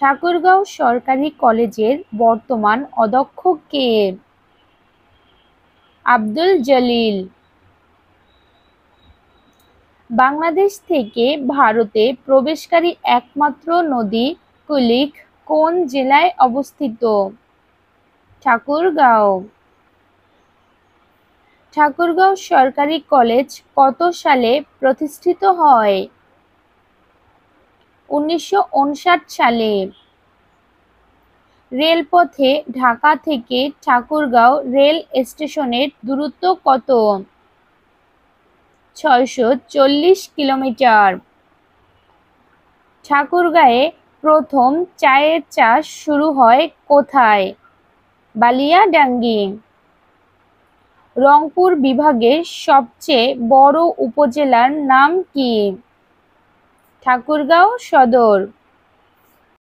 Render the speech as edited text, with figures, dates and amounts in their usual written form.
ঠাকুরগাঁও সরকারি কলেজের বর্তমান অধ্যক্ষ কে? আব্দুল জলিল। বাংলাদেশ থেকে ভারতে প্রবেশকারী একমাত্র নদী কুলিক কোন জেলায় অবস্থিত? ঠাকুরগাঁও। ঠাকুরগাঁও সরকারি কলেজ কত সালে প্রতিষ্ঠিত হয়? 1959 সালে। রেলপথে ঢাকা থেকে ঠাকুরগাঁও রেল স্টেশনের দূরত্ব কত? 640 কিলোমিটার। ঠাকুরগাঁয়ে প্রথম চায়ের চাষ শুরু হয় কোথায়? বালিয়াডাঙ্গি। রংপুর বিভাগের সবচেয়ে বড় উপজেলার নাম কি? ঠাকুরগাঁও সদর।